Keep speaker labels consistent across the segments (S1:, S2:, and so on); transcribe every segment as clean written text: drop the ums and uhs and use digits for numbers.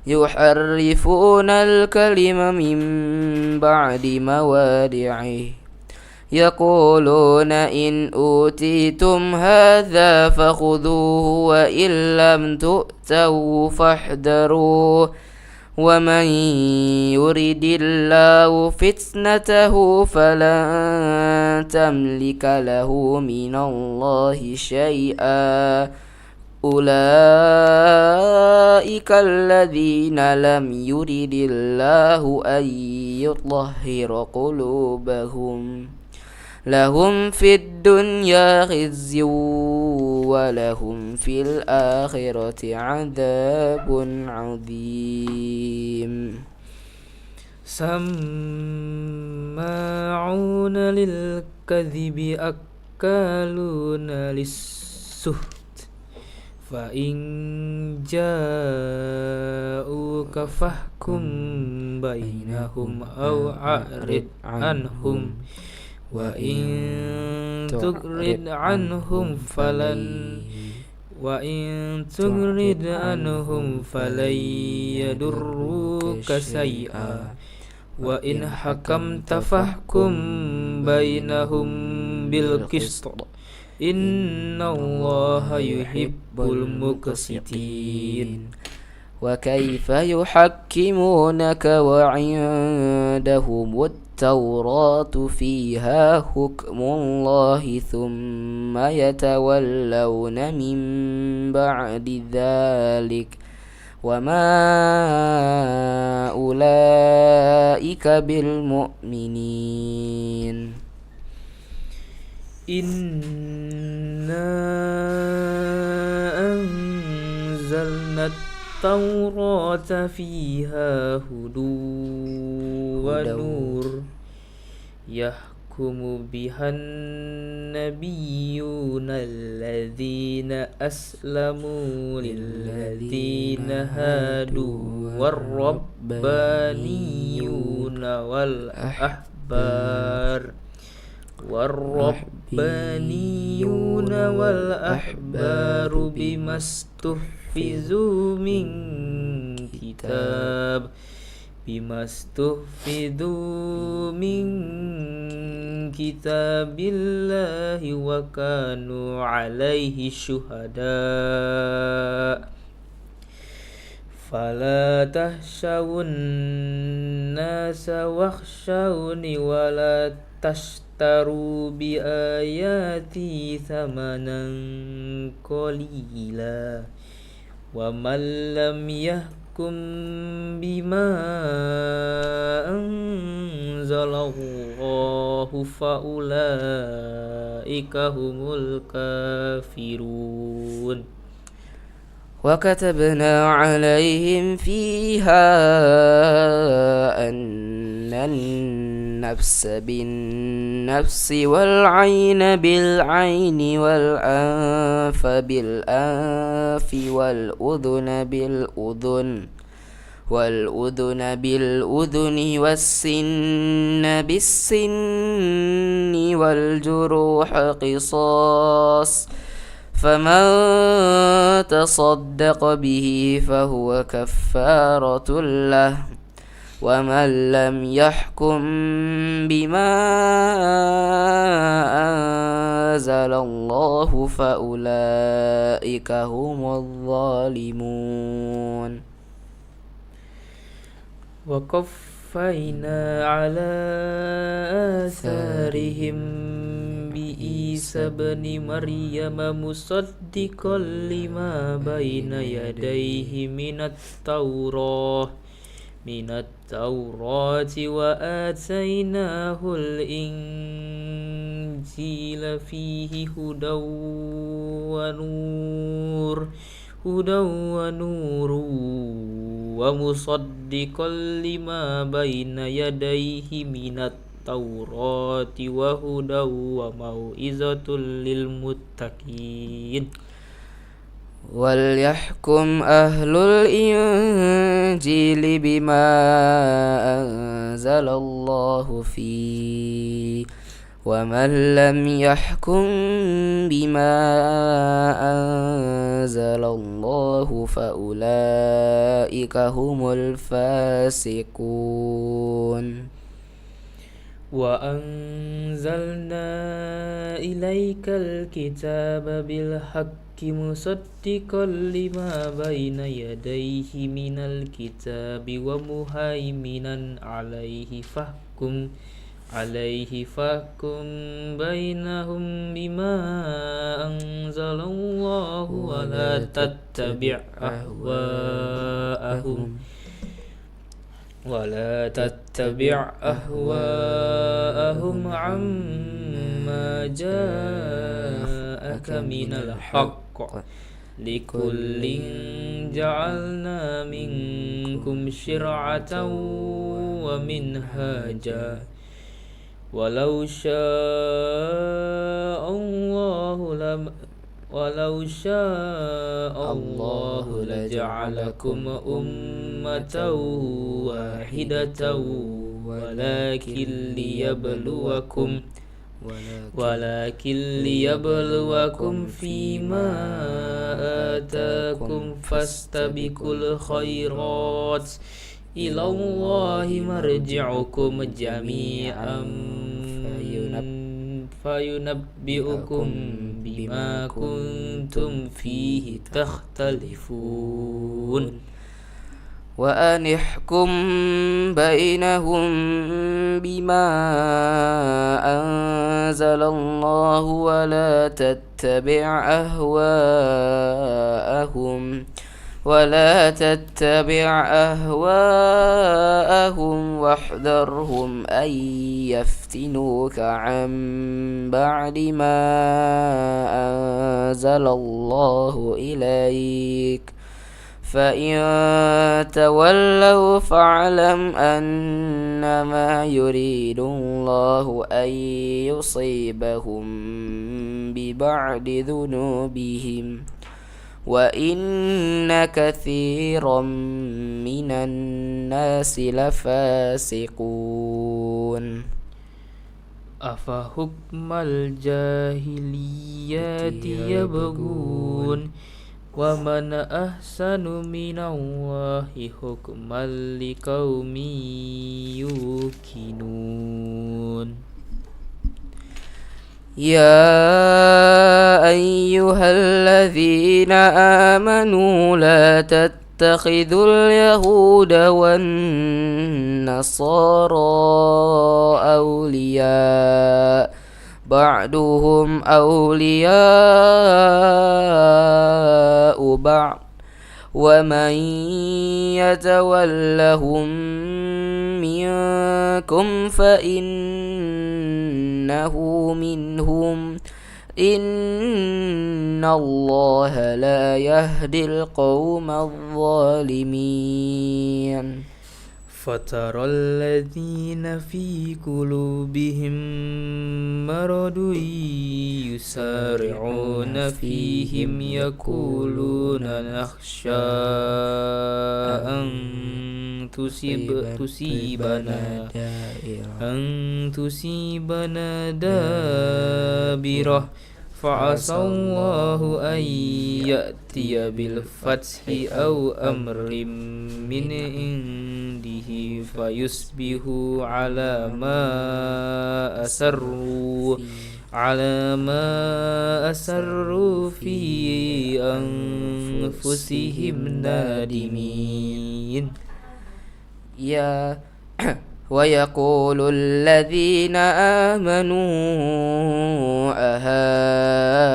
S1: يحرفون الكلم من بعد مواضعه يقولون إن أوتيتم هذا فخذوه وإن لم تؤتوه فاحذروه ومن يرد الله فتنته فلن تملك له من الله شيئا أولئك الذين لم يرد الله أن يطهر قلوبهم لهم في الدنيا خزي ولهم في الآخرة عذاب عظيم
S2: سماعون للكذب أكالون للسحت فإن جاءوك فاحكم بينهم أو أعرض عنهم وإن تغرد عنهم فلن يضروك شيئا وإن حكمت فاحكم بينهم بالقسط إن الله يحب المقسطين
S1: وكيف يحكمونك وعندهم التوراة فيها حكم الله ثم يتولون من بعد ذلك وما أولئك بالمؤمنين
S2: إنا أنزلنا التوراة فيها هدى ونور يحكم بها النبيون الذين أسلموا للذين هادوا والربانيون بما استحفظوا من كتاب الله وكانوا عليه شهداء فلا تخشوا الناس واخشوني ولا تشتروا بآياتي ثمنا قليلا ومن لم يحكم بما أنزل الله فأولئك هم الكافرون
S1: وكتبنا عليهم فيها أن النفس بالنفس والعين بالعين والأنف بالأنف والأذن بالأذن والسن بالسن والجروح قصاص فمن تصدق به فهو كفارة له ومن لم يحكم بما أنزل الله فأولئك هم الظالمون
S2: وقفينا على آثارهم بعيسى ابن مريم مصدقا لما بين يديه من التوراة وآتيناه الإنجيل فيه هدى ونور ومصدقا لما بين يديه من التوراة وهدى وموعظة للمتقين
S1: وليحكم أهل الإنجيل بما أنزل الله فيه ومن لم يحكم بما أنزل الله فأولئك هم الفاسقون
S2: وأنزلنا إليك الكتاب بالحق مصدقا لما بين يديه من الكتاب ومهيمنا عليه فاحكم بينهم بما أنزل الله ولا تتبع أهواءهم عما جاءك من الحق لكل جعلنا منكم شرعة ومنهاجا ولو شاء الله لجعلكم أمة واحدة ولكن ليبلوكم فيما آتاكم فاستبقوا الخيرات إلى الله مرجعكم جميعا فينبئكم بما كنتم فيه تختلفون
S1: وأن احكم بينهم بما أنزل الله ولا تتبع أهواءهم واحذرهم أن يفتنوك عن بعد ما أنزل الله إليك فإن تولوا فاعلم أنما يريد الله أن يصيبهم ببعض ذنوبهم وإن كثيرا من الناس لفاسقون
S2: أفحكم الجاهلية يبغون ومن أحسن من الله حكما لقوم يوقنون
S1: يا أيها الذين آمنوا لا تتخذوا اليهود والنصارى أولياء بعضهم أولياء بعض ومن يتولهم منكم فإنه منهم إن الله لا يهدي القوم الظالمين
S2: فترى الذين في قلوبهم مرض يسارعون فيهم يقولون نخشى أن تصيبنا دابرة فعسى الله أن يأتي بالفتح أو أمر من عنده فيصبحوا على ما أسروا في أنفسهم نادمين
S1: ويقول الذين آمنوا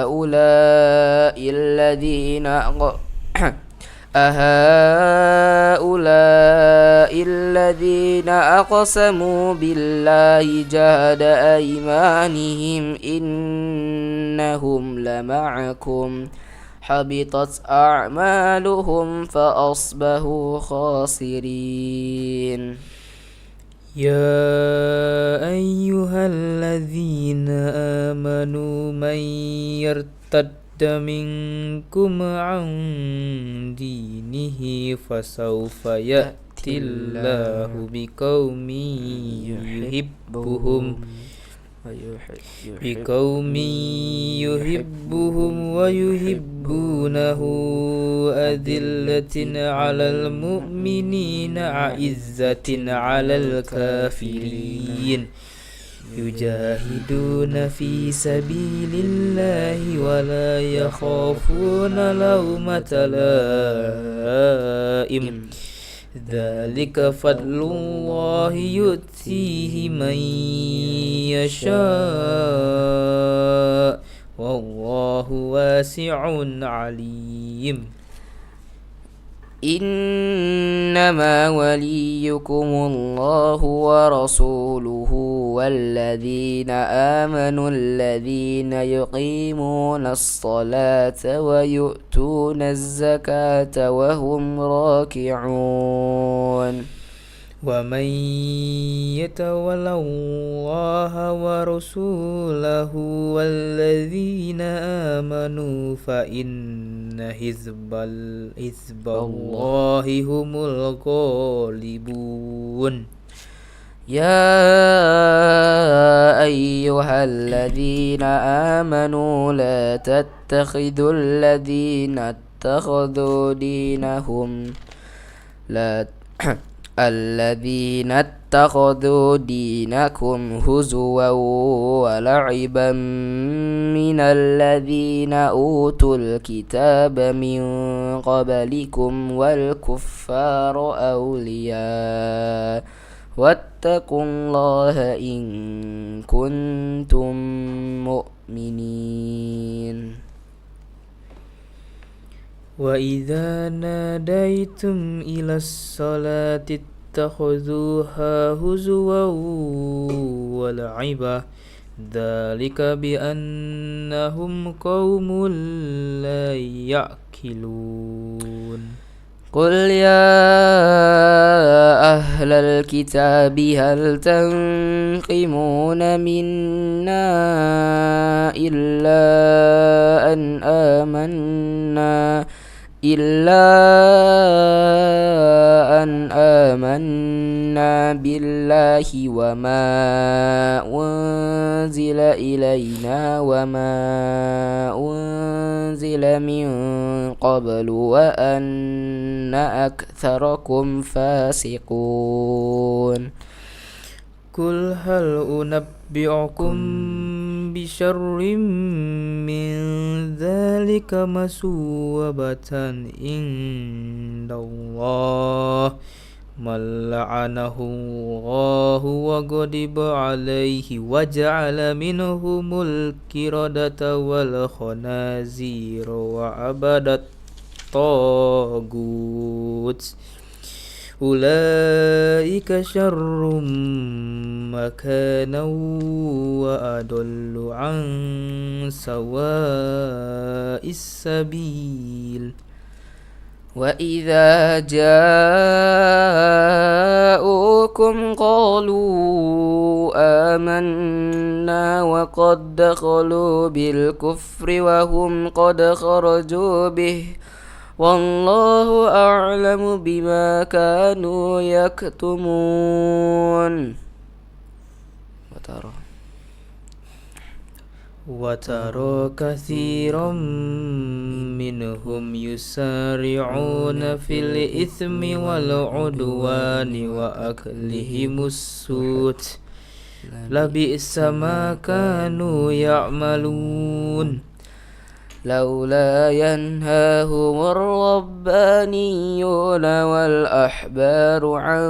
S1: أهؤلاء الذين أقسموا بالله جهد أيمانهم إنهم لمعكم حبطت أعمالهم فأصبحوا خاسرين
S2: يا أيها الذين آمنوا من يرتد منكم عن دينه فسوف يأتي الله بقوم بقوم يحبهم ويحبونه أذلة على المؤمنين أعزة على الكافرين يجاهدون في سبيل الله ولا يخافون لومة لائم ذلك فضل الله يؤتيه من يشاء والله واسع عليم
S1: إنما وليكم الله ورسوله والذين آمنوا الذين يقيمون الصلاة ويؤتون الزكاة وهم راكعون
S2: ومن يتول الله ورسوله والذين آمنوا فإن حزب الله هم الغالبون
S1: يا أيها الذين آمنوا لا تتخذوا الذين اتخذوا دينكم هزوا ولعبا من الذين أوتوا الكتاب من قبلكم والكفار أولياء واتقوا الله إن كنتم مؤمنين
S2: وإذا ناديتم إلى الصلاة اتخذوها هزوا ولعبا ذلك بأنهم قوم لا يعقلون
S1: قل يا أهل الكتاب هل تنقمون منا إلا أن آمنا بالله وما أنزل إلينا وما أنزل من قبل وأن أكثركم فاسقون
S2: قل هل أنبئكم بشر من ذلك مثوبة عند الله من لعنه الله وغضب عليه وجعل منهم القردة والخنازير وعبد الطاغوت أولئك شر مكانا وأضل عن سواء السبيل
S1: وإذا جاءوكم قالوا آمنا وقد دخلوا بالكفر وهم قد خرجوا به والله أعلم بما كانوا يكتمون
S2: وترى كثيرا منهم يسارعون في الإثم والعدوان وأكلهم السوت لبئس ما كانوا يعملون
S1: لولا ينهاهم الربانيون والأحبار عن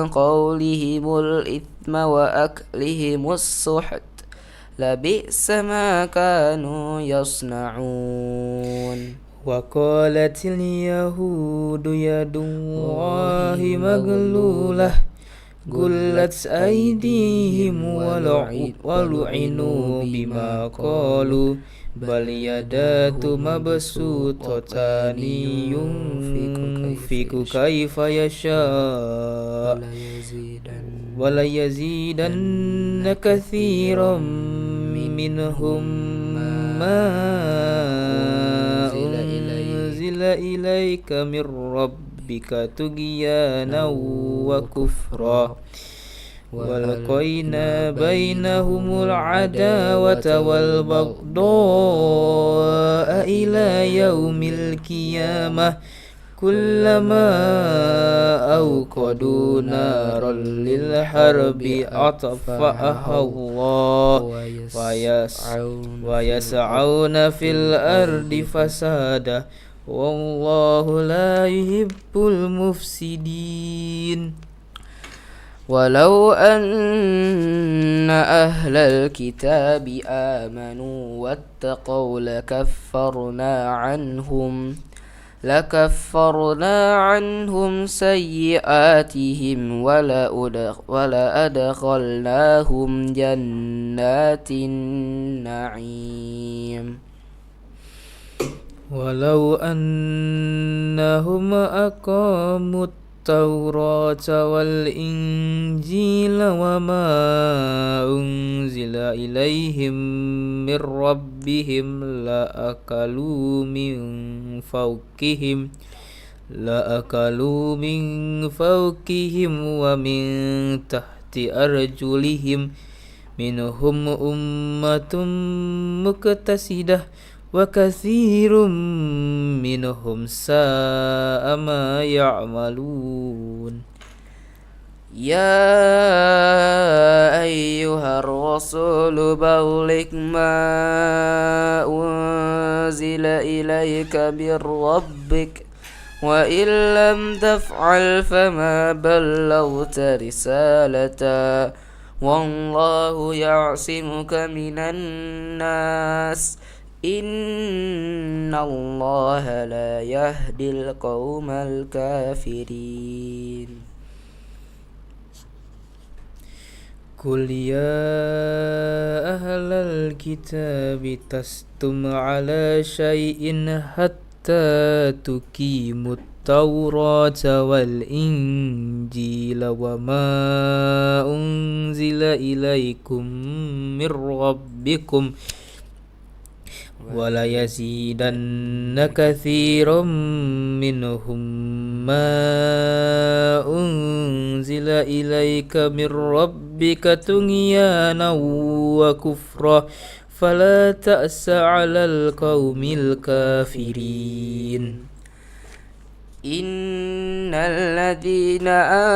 S1: قولهم الإثم وأكلهم السحت لبئس ما كانوا يصنعون
S2: وقالت اليهود يد الله مغلولة غلت أيديهم ولعنوا بما قالوا بل يداه مبسوطتان ينفق كيف يشاء وليزيدن كثيرا منهم ما أنزل إليك من ربك طغيانا وكفرا وألقينا بينهم العداوة والبغضاء إلى يوم القيامة كلما أوقدوا نارا للحرب أطفأها الله ويسعون في الأرض فسادا والله لا يحب المفسدين.
S1: ولو أن أهل الكتاب آمنوا واتقوا لكفرنا عنهم سيئاتهم ولأدخلناهم جنات النعيم.
S2: ولو أنهم أقاموا التوراة والإنجيل وما أنزل إليهم من ربهم لأكلوا من فوقهم ومن تحت أرجلهم منهم أمة مقتصدة وكثير منهم ساء ما يعملون.
S1: يا أيها الرسول بلغ ما أنزل إليك من ربك وإن لم تفعل فما بلغت رسالته والله يعصمك من الناس إن الله لا يهدي القوم الكافرين.
S2: قل يا أهل الكتاب لستم على شيء حتى تقيموا التوراة والإنجيل وما أنزل إليكم من ربكم ولا يزيدن كثيرا منهم ما أنزل إليك من ربك طغيانا وكفرا فلا تأس على القوم الكافرين.
S1: إن الذين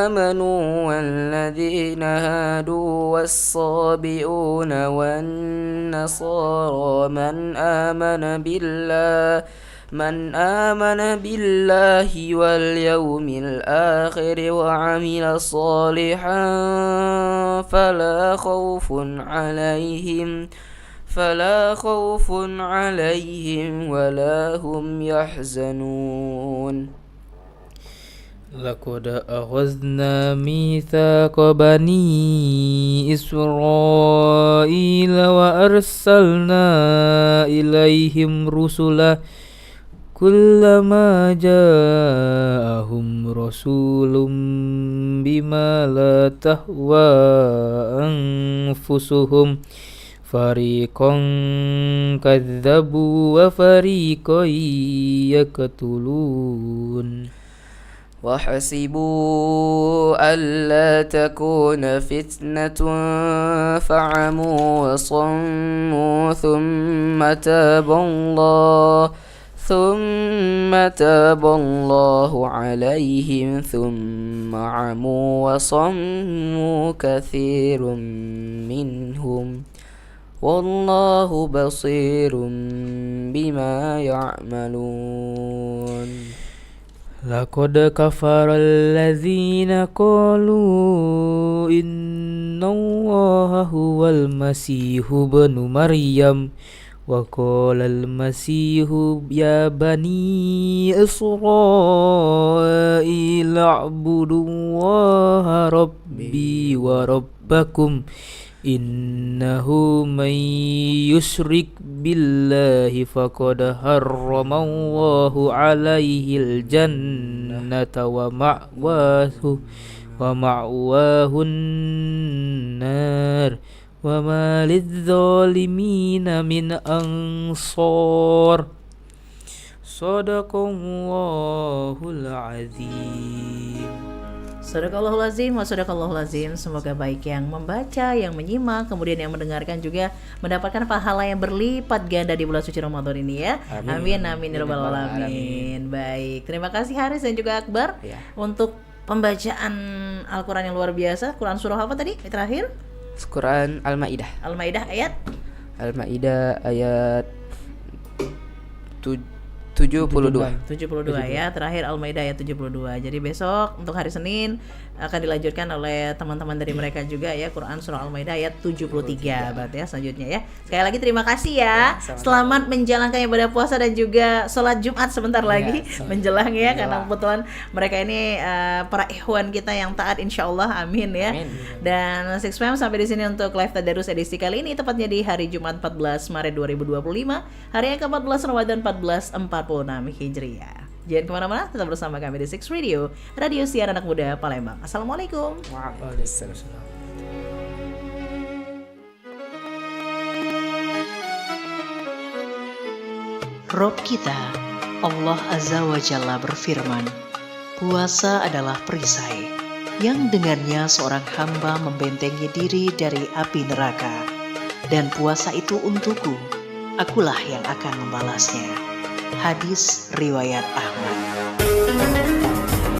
S1: آمنوا والذين هادوا والصابئون والنصارى من آمن بالله واليوم الآخر وعمل صالحا فلا خوف عليهم ولا هم يحزنون.
S2: لقد أخذنا ميثاق بني إسرائيل وأرسلنا إليهم رسلا كلما جاءهم رسول بما لا تهوى أنفسهم فريقا كذبوا وفريقا يقتلون.
S1: وحسبوا ألا تكون فتنة فعموا وصموا ثم تاب الله عليهم ثم عموا وصموا كثير منهم والله بصير بما يعملون.
S2: لقد كفر الذين قالوا إن الله هو المسيح ابن مريم وقال المسيح يا بني إسرائيل اعبدوا الله ربي وربكم إنه من يشرك بالله فقد حرم الله عليه الجنة ومأواه النار وما للظالمين من أنصار. صدق الله العظيم.
S3: Sadaqallahul azim wa sadaqallahul azim. Semoga baik yang membaca, yang menyimak, kemudian yang mendengarkan juga mendapatkan pahala yang berlipat ganda di bulan suci Ramadan ini ya. Amin amin ya rabbal alamin. Baik, terima kasih Haris dan juga Akbar
S1: Ya.
S3: untuk pembacaan Al-Quran yang luar biasa. Quran surah apa tadi? Terakhir?
S1: Quran Al-Maidah.
S3: Al-Maidah ayat
S1: Al-Maidah ayat 72.
S3: 72 ya, terakhir Al-Maidah ayat 72. Jadi besok untuk hari Senin akan dilanjutkan oleh teman-teman dari mereka juga ya, Quran surah Al-Maidah ayat 73 berarti ya selanjutnya ya. Sekali lagi terima kasih ya. Selamat menjalankan ibadah puasa dan juga sholat Jumat sebentar lagi menjelang ya, karena kebetulan mereka ini para ikhwan kita yang taat insyaallah, amin ya.
S1: Amin.
S3: Dan 6PM sampai di sini untuk live tadarus edisi kali ini, tepatnya di hari Jumat 14 Maret 2025, hari yang ke-14 Ramadan 1446 Hijriah. Jangan kemana-mana, tetap bersama kami di Six Radio, radio siar anak muda Palembang. Assalamualaikum.
S1: Waalaikumsalam.
S4: Rob kita, Allah Azza wa Jalla berfirman, puasa adalah perisai yang dengannya seorang hamba membentengi diri dari api neraka. Dan puasa itu untukku, akulah yang akan membalasnya. Hadis riwayat Ahmad.